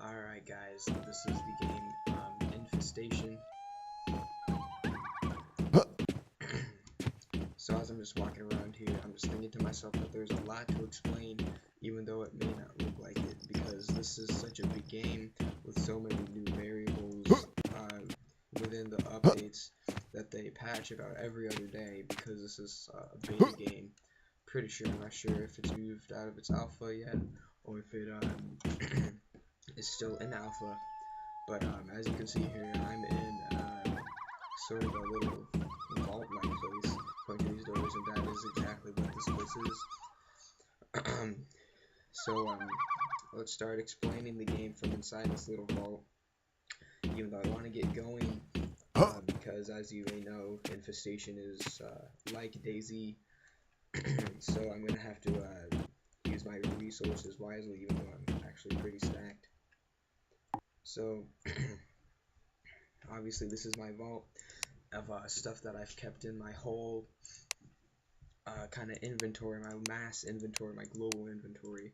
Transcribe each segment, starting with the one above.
Alright guys, this is the game Infestation. So as I'm just walking around here, I'm just thinking to myself that there's a lot to explain, even though it may not look like it, because this is such a big game with so many new variables within the updates that they patch about every other day, because this is a beta game. Pretty sure, I'm not sure if it's moved out of its alpha yet, or if it is still in alpha. But as you can see here, I'm in sort of a little vault-like place. Going through these doors, and that is exactly what this place is. So let's start explaining the game from inside this little vault. Even though I want to get going, because as you may know, Infestation is like DayZ, so I'm gonna have to use my resources wisely, even though I'm actually pretty stacked. So obviously this is my vault of stuff that I've kept in my whole kind of inventory, my mass inventory, my global inventory.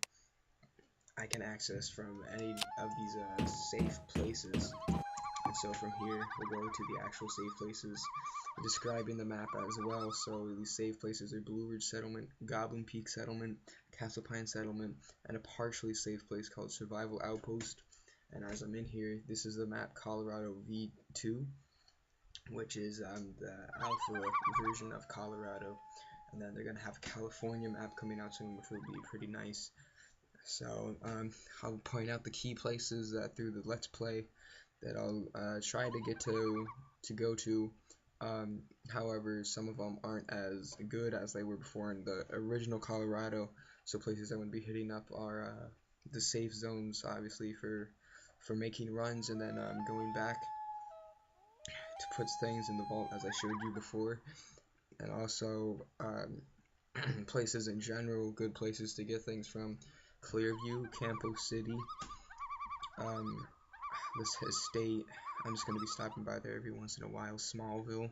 I can access from any of these safe places. And so from here, we'll go to the actual safe places, describing the map as well. So these safe places are Blue Ridge Settlement, Goblin Peak Settlement, Castle Pine Settlement, and a partially safe place called Survival Outpost. And as I'm in here, this is the map Colorado V2, which is the alpha version of Colorado. And then they're going to have a California map coming out soon, which will be pretty nice. So I'll point out the key places through the Let's Play that I'll try to get to go to. However, some of them aren't as good as they were before in the original Colorado. So places I'm going to be hitting up are the safe zones, obviously, for making runs, and then going back to put things in the vault as I showed you before. And also places in general, good places to get things from: Clearview, Campo City, this estate, I'm just going to be stopping by there every once in a while. Smallville,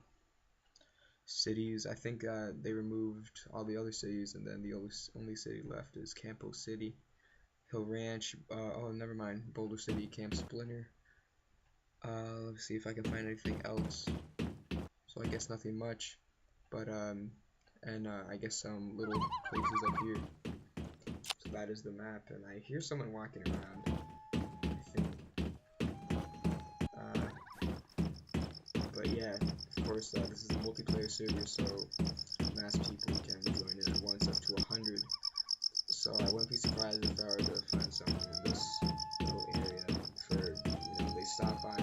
cities, I think they removed all the other cities, and then the only city left is Campo City. Hill Ranch, oh never mind, Boulder City, Camp Splinter. Let's see if I can find anything else. So I guess nothing much, but I guess some little places up here. So that is the map, and I hear someone walking around, I think. But yeah, of course, this is a multiplayer server, so mass people can join in at once, up to 100. So I wouldn't be surprised if I were to find someone in this little area for, they stop by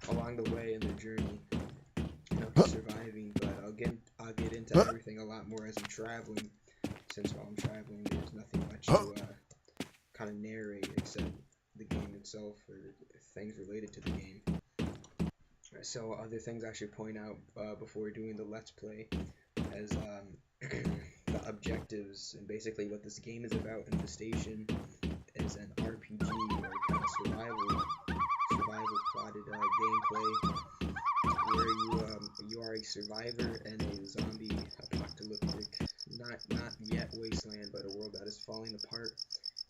along the way in their journey, surviving. But I'll get into everything a lot more as I'm traveling, since while I'm traveling there's nothing much to kind of narrate except the game itself or things related to the game. So other things I should point out before doing the Let's Play is the objectives, and basically what this game is about. Infestation is an RPG, or kind of survival plotted gameplay, where you are a survivor in a zombie apocalyptic, not yet wasteland, but a world that is falling apart,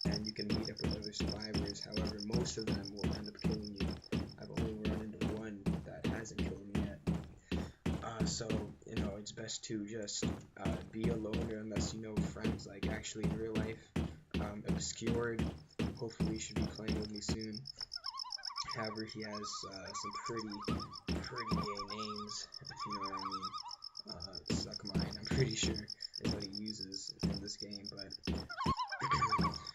and you can meet up with other survivors. However, most of them will end up killing you. I've only run into one that hasn't killed me yet. So it's best to just be a loner unless you know friends, like actually in real life. Obscured, hopefully should be playing with me soon. However, he has some pretty gay names, if you know what I mean. Suck mine, I'm pretty sure is what he uses in this game, but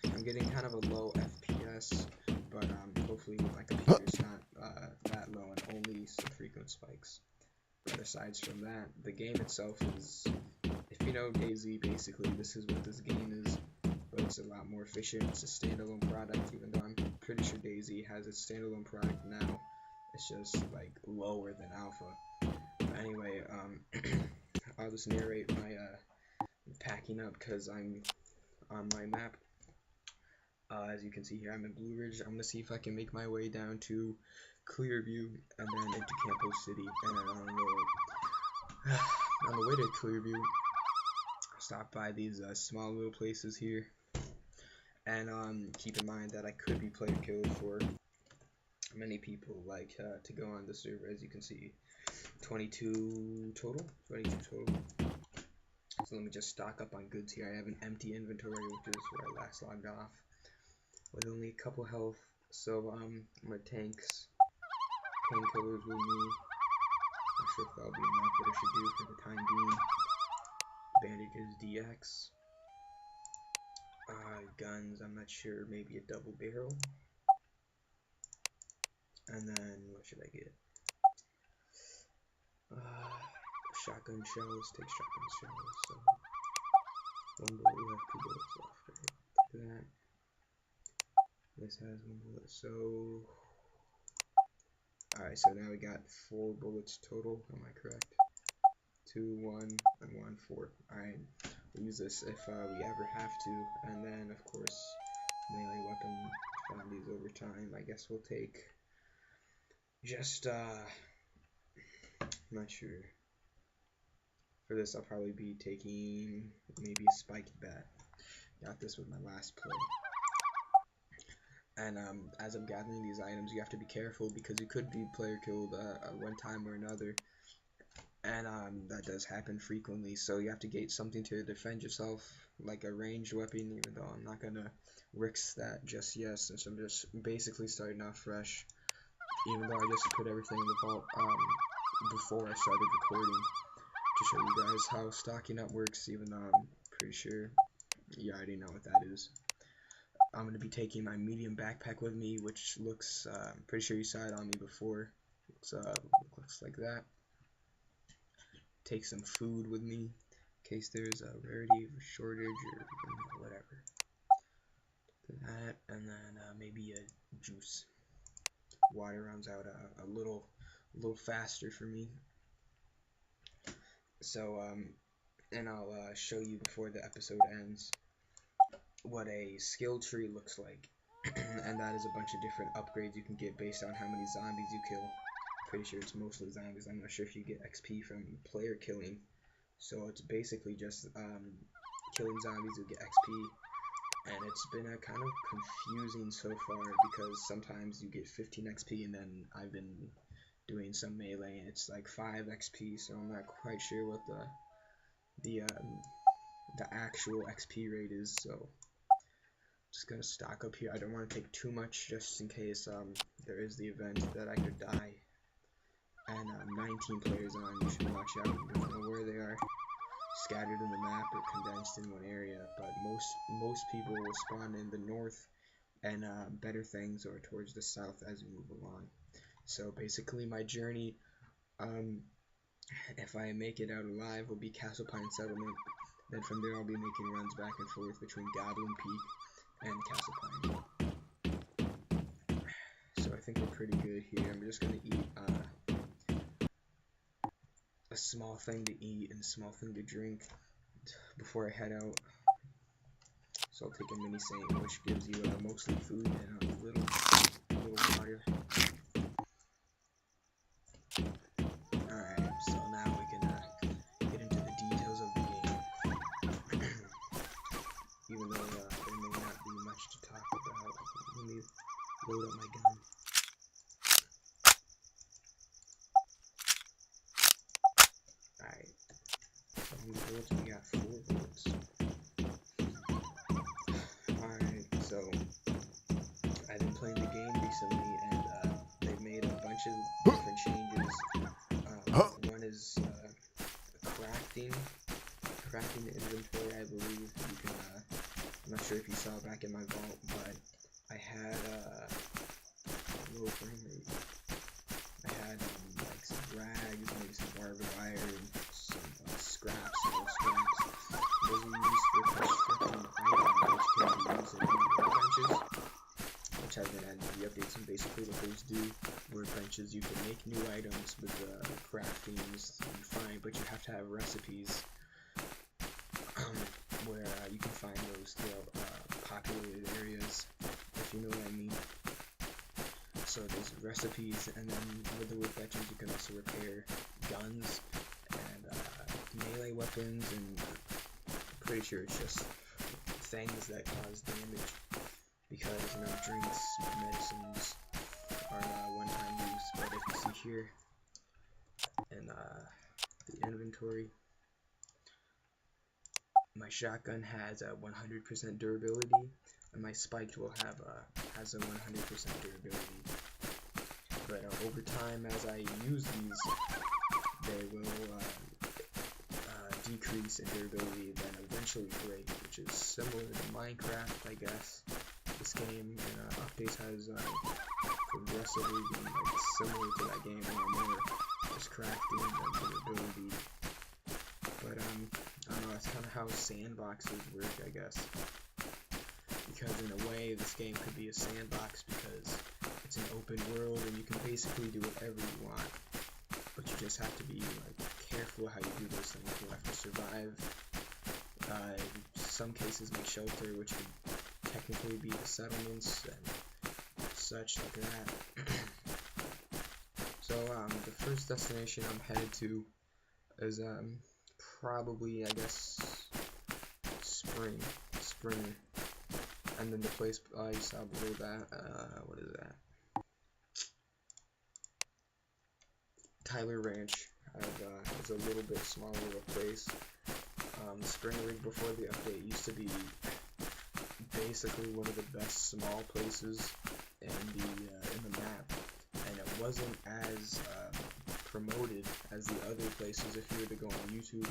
I'm getting kind of a low FPS, but hopefully my computer's not that low and only some frequent spikes. But aside from that, the game itself is, if you know DayZ, basically this is what this game is, but it's a lot more efficient. It's a standalone product, even though I'm pretty sure DayZ has its standalone product now. It's just like lower than alpha. But anyway, I'll just narrate my packing up, because I'm on my map. As you can see here, I'm in Blue Ridge. I'm gonna see if I can make my way down to Clearview and then into Campo City. And then on the way to Clearview, I'll stop by these small little places here, And keep in mind that I could be player killed for many people, like to go on the server. As you can see, 22 total. So let me just stock up on goods here. I have an empty inventory, which is where I last logged off, with only a couple health. So my tanks, painkillers with me. Not sure if that'll be enough, but it should do for the time being. Bandages DX. Guns, I'm not sure, maybe a double barrel. And then what should I get? Shotgun shells, take shotgun shells. So 1 bullet, we have 2 bullets left. Right? Take that. This has 1 bullet, so alright, so now we got 4 bullets total, am I correct? 2, 1, and 1, 4. Alright, we'll use this if we ever have to. And then, of course, melee weapon, found these over time. I guess we'll take just, I'm not sure. For this, I'll probably be taking maybe a spiked bat. Got this with my last play. And as I'm gathering these items, you have to be careful because you could be player killed at one time or another. And that does happen frequently, so you have to get something to defend yourself, like a ranged weapon, even though I'm not gonna risk that just yet, since I'm just basically starting off fresh, even though I just put everything in the vault before I started recording, to show you guys how stocking up works, even though I'm pretty sure you already know what that is. I'm going to be taking my medium backpack with me, which looks, I'm pretty sure you saw it on me before. Looks like that. Take some food with me in case there's a rarity or shortage or whatever. That, and then maybe a juice. Water runs out a little faster for me. So and I'll show you before the episode ends what a skill tree looks like. And that is a bunch of different upgrades you can get based on how many zombies you kill. Pretty sure it's mostly zombies. I'm not sure if you get XP from player killing. So it's basically just killing zombies, you get XP. And it's been kind of confusing so far because sometimes you get 15 XP and then I've been doing some melee and it's like 5 XP, so I'm not quite sure what the actual XP rate is. So just gonna stock up here. I don't want to take too much just in case there is the event that I could die. And 19 players on, you should watch out. You don't know where they are, scattered in the map or condensed in one area, but most people will spawn in the north and better things or towards the south as we move along. So basically my journey, if I make it out alive, will be Castle Pine Settlement. Then from there I'll be making runs back and forth between Goblin Peak and Castle Pine. So I think we're pretty good here. I'm just gonna eat a small thing to eat and a small thing to drink before I head out. So I'll take a mini saint, which gives you mostly food and a little water. Alright, so now we can get into the details of the game. Even though there may not be much to talk about. Let me load up my gun. Alright, how many bullets? We got 4 bullets. Alright, so I've been playing the game recently and they've made a bunch of different changes. One is crafting the inventory, I believe. You can, I'm not sure if you saw back in my vault, but I had low frame rate. I had like some rags, maybe some barbed wire, and some scraps, small scraps. Those are used for constructing items, which can be used in workbenches, which have been added to the updates. And basically what those do, workbenches, you can make new items with craftings, fine, but you have to have recipes where you can find those throughout populated areas, if you know what I mean. So there's recipes, and then with the workbenches you can also repair guns and melee weapons, and I'm pretty sure it's just things that cause damage. because drinks, medicines are one-time use. But if you see here in the inventory, my shotgun has a 100% durability, and my spiked will have has a 100% durability. But over time, as I use these, they will decrease in durability, then eventually break, which is similar to Minecraft, I guess. This game in updates has progressively been similar to that game, where more just crafting than durability. But I don't know, that's kind of how sandboxes work, I guess. Because in a way, this game could be a sandbox because it's an open world and you can basically do whatever you want. But you just have to be careful how you do those things. You have to survive. In some cases, make shelter, which could technically be the settlements and such like that. So the first destination I'm headed to is probably, I guess, Spring, and then the place I saw below that, what is that? Tyler Ranch. It's a little bit smaller of a place. Spring Rig before the update used to be basically one of the best small places in the map, and it wasn't as promoted as the other places if you were to go on YouTube,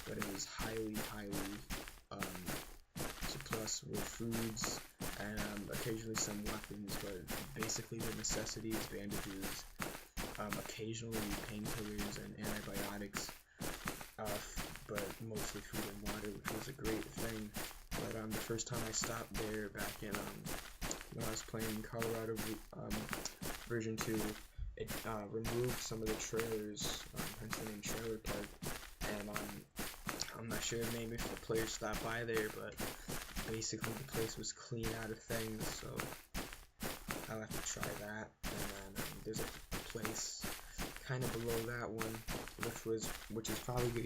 but it was highly surplus with foods and occasionally some weapons, but basically the necessities, bandages, occasionally painkillers and antibiotics, but mostly food and water, which was a great thing. But the first time I stopped there back in when I was playing Colorado version 2, it removed some of the trailers, hence the name Trailer Park, and I'm not sure maybe if the players stopped by there, but basically the place was clean out of things, so I'll have to try that. And then there's a place kind of below that one, which is probably gonna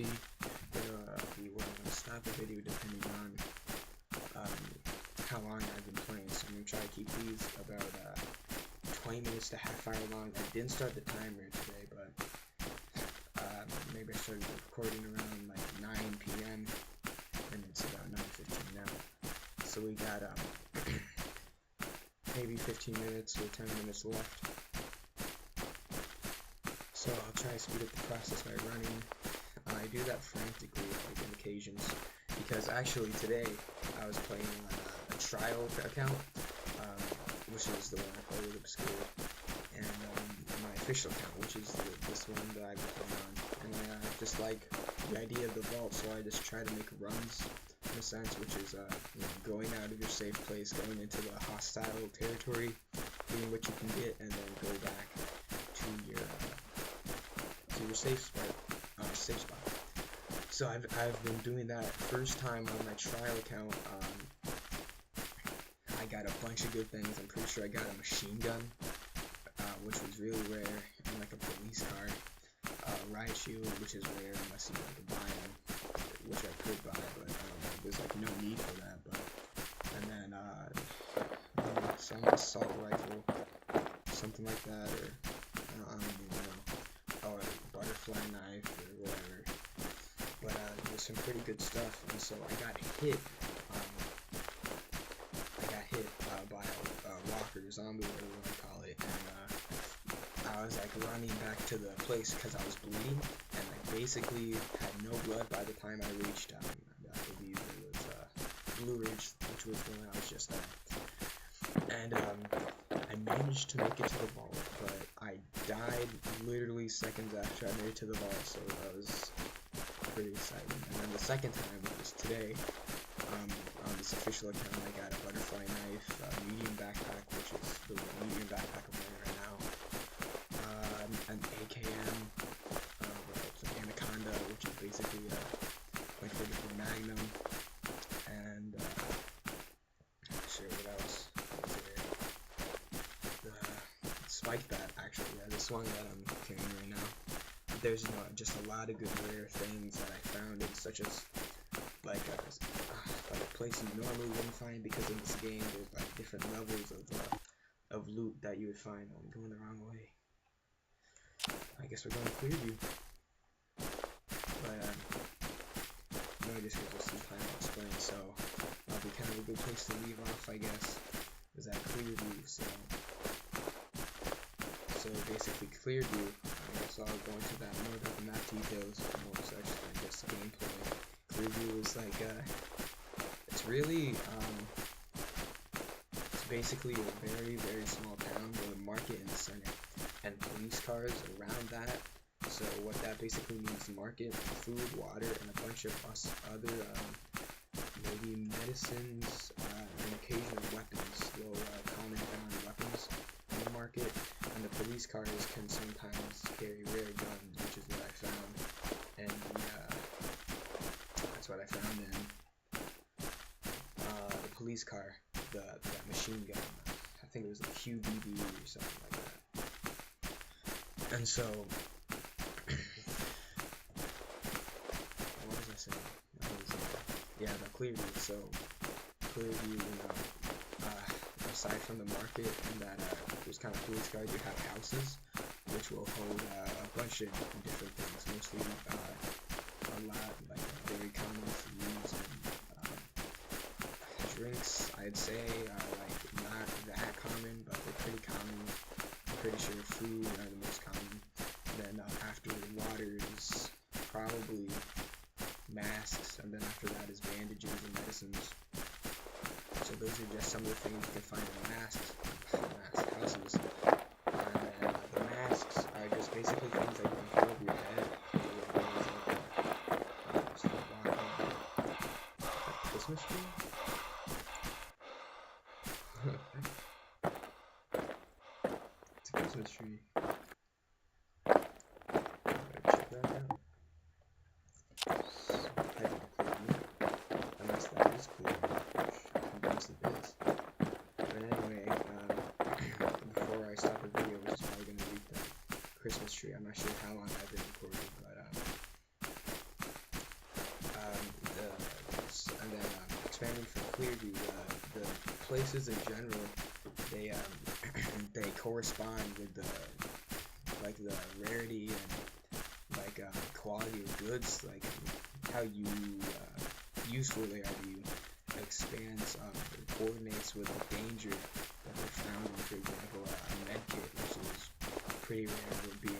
be where I'm gonna stop the video depending on how long I've been playing. So I'm gonna try to keep these about 20 minutes to half hour long. I didn't start the timer today, but maybe I started recording around 9 p.m. and it's about 9:15 now. So we got maybe 15 minutes or 10 minutes left. So I'll try to speed up the process by running. I do that frantically on occasions, because actually today I was playing on a trial account, which is the one I play with Obscure, and my official account, which is this one that I've been playing on. And I just like the idea of the vault, so I just try to make runs in a sense, which is going out of your safe place, going into the hostile territory, getting what you can get, and then go back to your safe spot. So I've been doing that. First time on my trial account, I got a bunch of good things. I'm pretty sure I got a machine gun, which was really rare, and a police car, riot shield, which is rare unless you buy them, which I could buy, but there's no need for that. But and then some assault rifle, something like that, or I don't even know, or a butterfly knife or whatever. But there's some pretty good stuff, and so I got hit. By a walker, zombie, whatever you want to call it, and I was running back to the place because I was bleeding, and I basically had no blood by the time I reached, I believe it was Blue Ridge, which was the one I was just at, and I managed to make it to the vault, but I died literally seconds after I made it to the vault, so that was pretty exciting. And then the second time, which was today, on this official account, I got a butterfly knife, medium backpack, which is the medium backpack I'm wearing right now, an AKM, an Anaconda, which is basically a .44 Magnum, and not sure what else was there. The spike bat, actually, this one that I'm carrying right now. There's just a lot of good rare things that I found, such as like a place you normally wouldn't find, because in this game there's like different levels of loot that you would find. I'm going the wrong way. I guess we're going to Clearview. But no, just gives us some time to explain, so that'll be kind of a good place to leave off, I guess, is at Clearview. So basically Clearview, I guess I'll go into that more about the map details, more such than just gameplay. Clearview is like, it's really, it's basically a very, very small town with a market in the center, and police cars around that. So what that basically means, market, food, water, and a bunch of other, maybe medicines, and occasional weapons, low common found weapons in the market. And the police cars can sometimes carry rare guns, which is what I found. And that's what I found in the police car, that machine gun. I think it was a QBB or something like that. And so, what was I saying? Yeah, the Clearview. So, Clearview, aside from the market and that those kind of police cars, you have houses, which will hold a bunch of different things, mostly a lot like very common foods and drinks. I'd say are like not that common, but they're pretty common. I'm pretty sure food are the most common. Then after water is probably masks, and then after that is bandages and medicines. So those are just some of the things you can find in mask houses. And then the masks are just basically things that you can put over your head. Christmas tree? It's a Christmas tree. Check that out. Unless that is cool. But anyway, before I stop the video, which is probably going to be the Christmas tree, I'm not sure how long I've been recording, but and then expanding from Clearview, the places in general, they they correspond with the rarity and quality of goods, like how useful they are to you. Expands coordinates with the danger that they're found in. For example, a medkit, which is pretty rare, would be in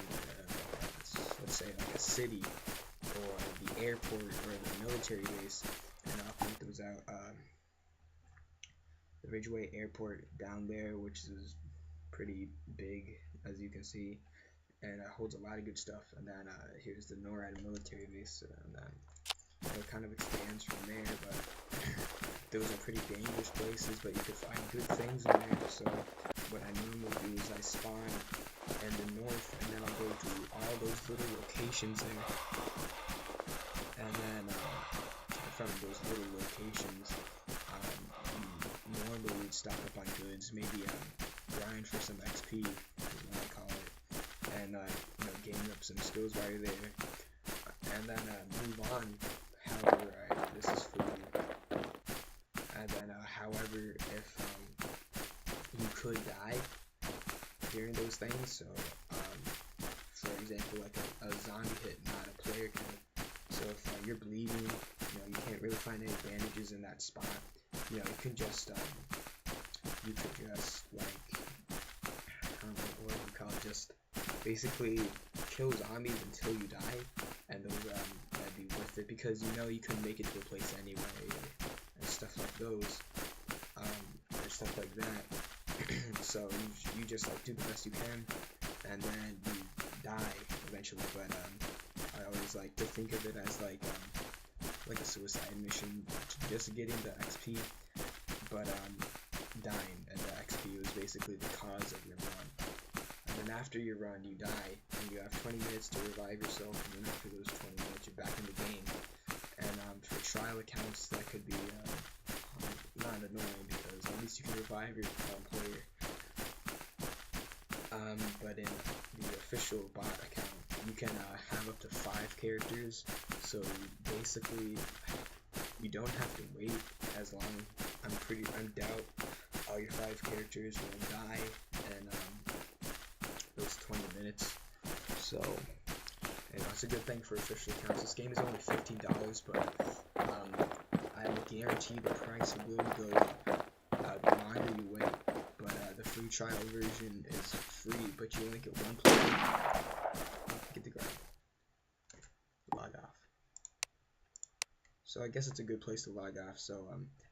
let's say like a city or the airport or the military base. And I'll point those out. The Ridgeway Airport down there, which is pretty big, as you can see, and holds a lot of good stuff. And then here's the NORAD military base, and then it kind of expands from there, but those are pretty dangerous places, but you can find good things in there. So what I normally do is I spawn in the north, and then I'll go to all those little locations there, and then from those little locations, you normally would stock up on goods, maybe grind for some XP, is what I call it, and gain up some skills while you're there, and then move on. However, this is for you. And then, however, if you could die during those things, so for example, like a zombie hit, not a player kill. So if you're bleeding, you can't really find any bandages in that spot. You could just like, I don't know what you call it, just basically kill zombies until you die, and those that'd be worth it, because you couldn't make it to a place anyway, and stuff like those, or stuff like that. So you just do the best you can, and then you die eventually. But I always like to think of it as like a suicide mission, just getting the XP, but dying, and the XP was basically the cause of your run. And then after your run, you die, and you have 20 minutes to revive yourself, and then after those 20 minutes, you're back in the game. And for trial accounts, that could be not annoying, because at least you can revive your player. But in the official bot account, you can have up to 5 characters. So basically, you don't have to wait as long. I doubt all your 5 characters will die in those 20 minutes. So, and that's a good thing for official accounts. This game is only $15, but I will guarantee the price will go up the longer you wait. But the free trial version is free, but you only get 1 player. Get the ground. Log off. So I guess it's a good place to log off. So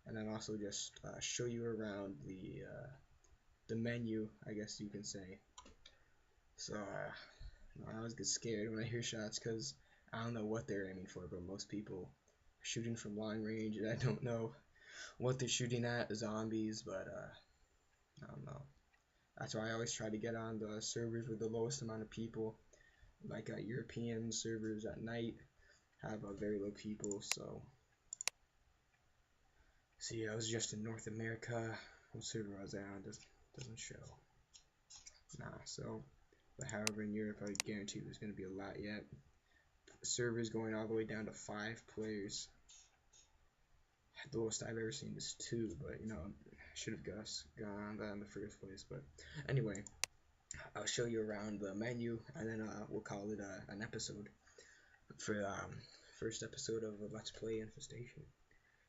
and then also just show you around the menu, I guess you can say. So I always get scared when I hear shots because I don't know what they're aiming for, but most people are shooting from long range, and I don't know what they're shooting at, zombies, but I don't know. That's why I always try to get on the servers with the lowest amount of people, like European servers at night have very low people. So see, I was just in North America. What server I was on doesn't show. Nah, so but however in Europe I guarantee there's gonna be a lot yet. Servers going all the way down to 5 players. The lowest I've ever seen is 2, but you know, I should have gone on that in the first place. But anyway, I'll show you around the menu, and then we'll call it an episode for first episode of Let's Play Infestation.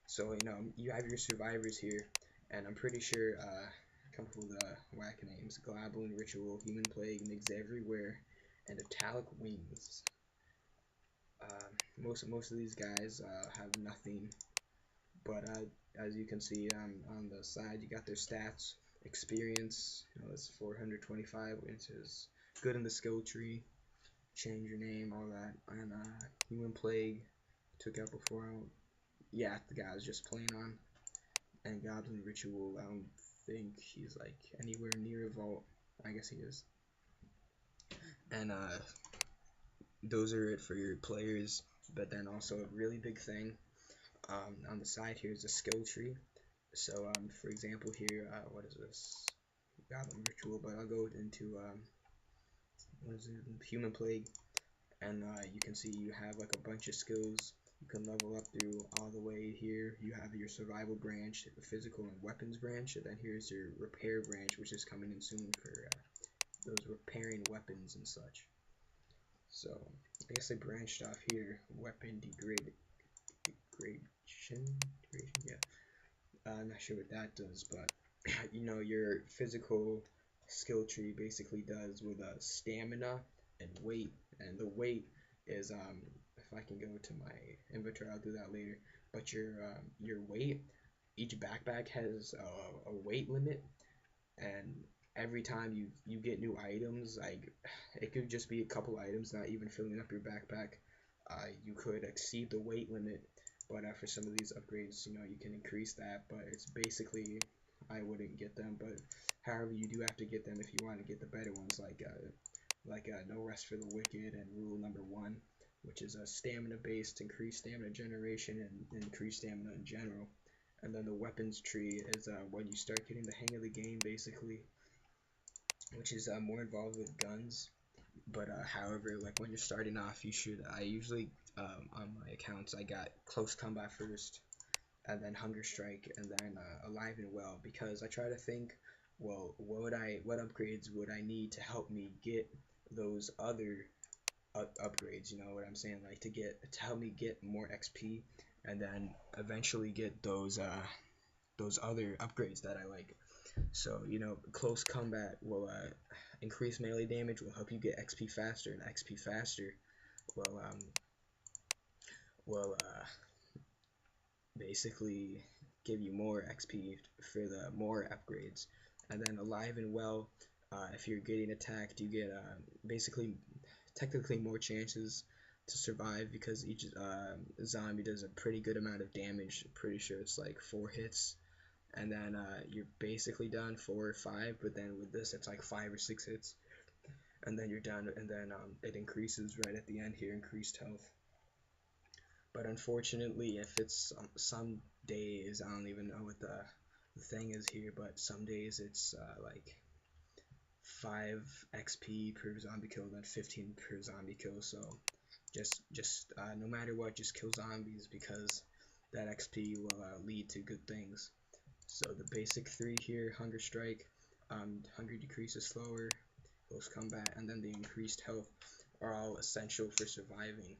So you know, you have your survivors here, and I'm pretty sure come up with whack names: Goblin Ritual, Human Plague, Nigs Everywhere, and Italic Wings. Most of these guys have nothing, but as you can see on the side, you got their stats. Experience, you know, it's 425, which is good in the skill tree. Change your name, all that. And Human Plague took out before. Yeah, the guy was just playing on. And Goblin Ritual, I don't think he's like anywhere near a vault. I guess he is. And those are it for your players. But then also a really big thing on the side here is a skill tree. So for example here, what is this? Goblin Ritual, but I'll go into what is it? Human Plague, and you can see you have like a bunch of skills. You can level up through all the way here. You have your survival branch, the physical and weapons branch, and then here's your repair branch, which is coming in soon for those repairing weapons and such. So I guess I branched off here. Weapon degradation. Yeah. I'm not sure what that does, but you know, your physical skill tree basically does with stamina and weight, and the weight is if I can go to my inventory, I'll do that later. But your weight, each backpack has a weight limit, and every time you get new items, like it could just be a couple items, not even filling up your backpack, you could exceed the weight limit. But for some of these upgrades, you know, you can increase that, but it's basically, I wouldn't get them. But however, you do have to get them if you want to get the better ones, like No Rest for the Wicked and rule number 1, which is a stamina based, increased stamina generation and increased stamina in general. And then the weapons tree is when you start getting the hang of the game, basically, which is more involved with guns. But however, like when you're starting off, you should, I usually on my accounts I got close combat first, and then hunger strike, and then alive and well, because I try to think, well, what upgrades would I need to help me get those other upgrades, you know what I'm saying, like to help me get more XP, and then eventually get those other upgrades that I like. So, you know, close combat will increase melee damage, will help you get XP faster, and XP faster will basically give you more XP for the more upgrades. And then alive and well, if you're getting attacked, you get basically technically more chances to survive, because each zombie does a pretty good amount of damage. Pretty sure it's like 4 hits, and then you're basically done, 4 or 5, but then with this it's like 5 or 6 hits, and then you're done, and then it increases right at the end here, increased health. But unfortunately, if it's some days, I don't even know what the thing is here, but some days it's like 5 XP per zombie kill, then 15 per zombie kill. So just no matter what, just kill zombies, because that XP will lead to good things. So the basic three here, Hunger Strike, Hunger decreases slower, close combat, and then the increased health are all essential for surviving.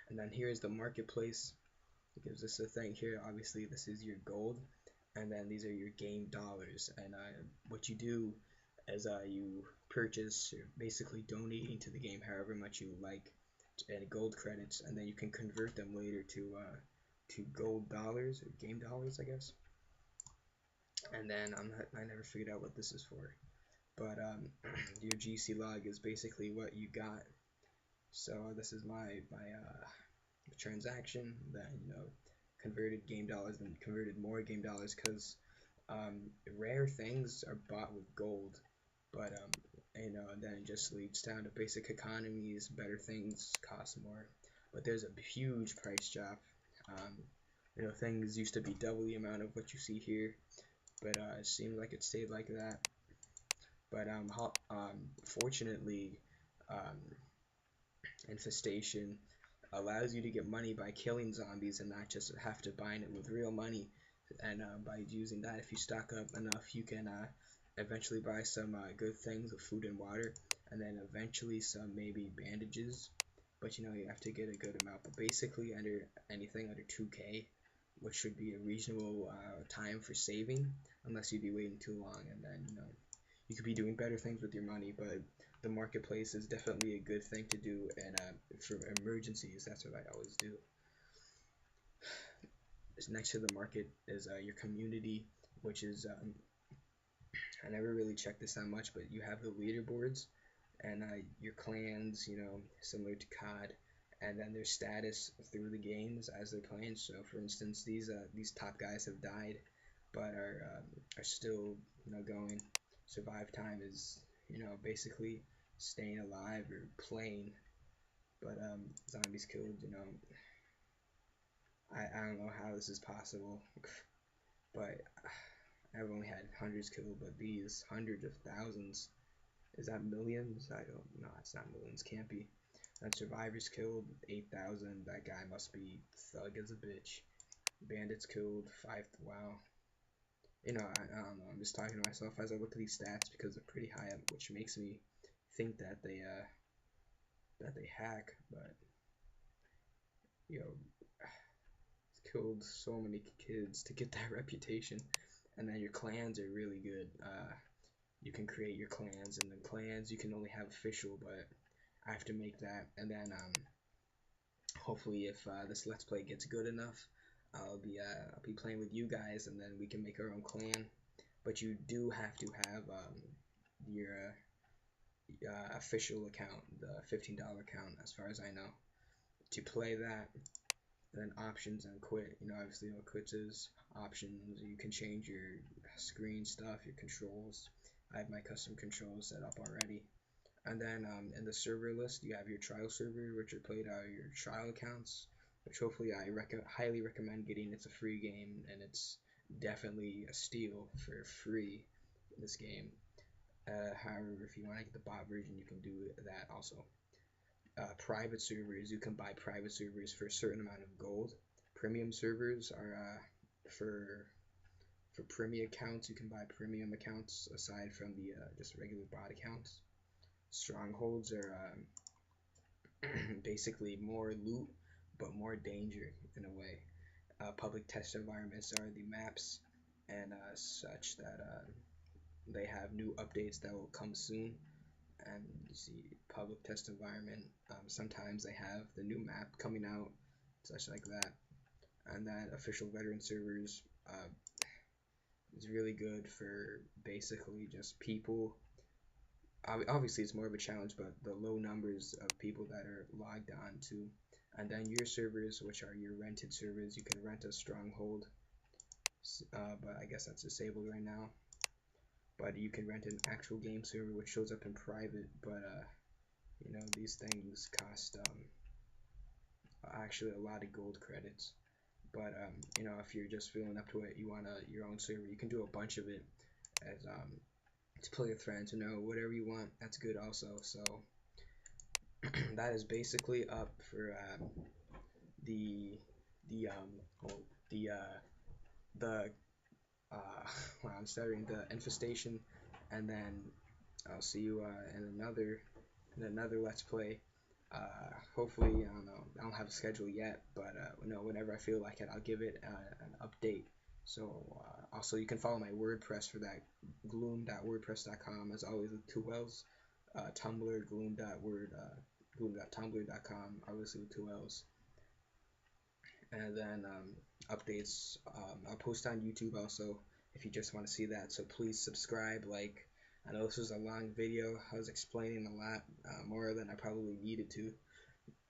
And then here's the marketplace. It gives us a thing here. Obviously, this is your gold, and then these are your game dollars. And what you do is you purchase, you're basically donating to the game however much you like, and gold credits, and then you can convert them later to gold dollars or game dollars, I guess. And then I never figured out what this is for, but your GC log is basically what you got. So this is my transaction that converted game dollars and converted more game dollars, because rare things are bought with gold, but then it just leads down to basic economies. Better things cost more, but there's a huge price drop. Things used to be double the amount of what you see here, but it seems like it stayed like that. But fortunately, Infestation allows you to get money by killing zombies and not just have to bind it with real money. And by using that, if you stock up enough, you can eventually buy some good things of food and water, and then eventually some maybe bandages. But you have to get a good amount. But basically, under anything under 2K, which should be a reasonable time for saving, unless you'd be waiting too long, and then you could be doing better things with your money. But the marketplace is definitely a good thing to do, and for emergencies, that's what I always do. Next to the market is your community, which is I never really checked this that much, but you have the leaderboards and your clans, similar to COD, and then their status through the games as they're playing. So, for instance, these top guys have died, but are still going. Survive time is basically staying alive or playing. But zombies killed. I don't know how this is possible, but I've only had hundreds killed, but these hundreds of thousands. Is that millions? I don't know. It's not millions. Can't be. And survivors killed 8,000. That guy must be thug as a bitch. Bandits killed 5. Wow. I don't know. I'm just talking to myself as I look at these stats because they're pretty high up, which makes me think that they hack. But killed so many kids to get that reputation, and then your clans are really good. You can create your clans, and then clans you can only have official, but I have to make that, and then hopefully if this let's play gets good enough, I'll be playing with you guys, and then we can make our own clan. But you do have to have your official account, the $15 account, as far as I know, to play that. And then options and quit. Obviously what quits is options. You can change your screen stuff, your controls. I have my custom controls set up already. And then in the server list, you have your trial server, which are played out of your trial accounts, which hopefully I highly recommend getting. It's a free game, and it's definitely a steal for free in this game. However, if you want to get the bot version, you can do that also. Private servers, you can buy private servers for a certain amount of gold. Premium servers are for premium accounts. You can buy premium accounts aside from the just regular bot accounts. Strongholds are basically more loot but more danger in a way. Public test environments are the maps and such that they have new updates that will come soon. And you see public test environment, sometimes they have the new map coming out, such like that. And that official veteran servers is really good for basically just people. Obviously it's more of a challenge, but the low numbers of people that are logged on to. And then your servers, which are your rented servers, you can rent a stronghold, but I guess that's disabled right now. But you can rent an actual game server, which shows up in private, but these things cost actually a lot of gold credits. But if you're just feeling up to it, you want your own server, you can do a bunch of it as to play with friends, whatever you want. That's good also. So that is basically up for the the the well, I'm studying the Infestation, and then I'll see you in another Let's Play. Hopefully, I don't know, I don't have a schedule yet, but whenever I feel like it, I'll give it an update. So also, you can follow my WordPress for that, gloom.wordpress.com, as always with two L's. Tumblr, gloom.tumblr.com, obviously with two L's. And then updates, I'll post on YouTube also if you just want to see that. So please subscribe, like. I know this was a long video. I was explaining a lot more than I probably needed to.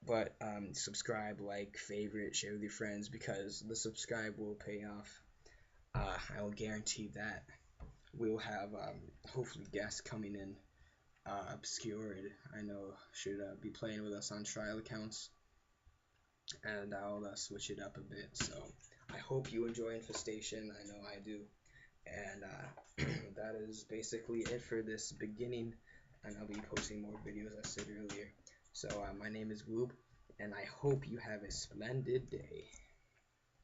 But subscribe, like, favorite, share with your friends, because the subscribe will pay off. I will guarantee that. We'll have hopefully guests coming in, obscured. I know should be playing with us on trial accounts, and I'll switch it up a bit. So I hope you enjoy Infestation. I know I do. And that is basically it for this beginning, and I'll be posting more videos, as I said earlier. So my name is Gloob, and I hope you have a splendid day.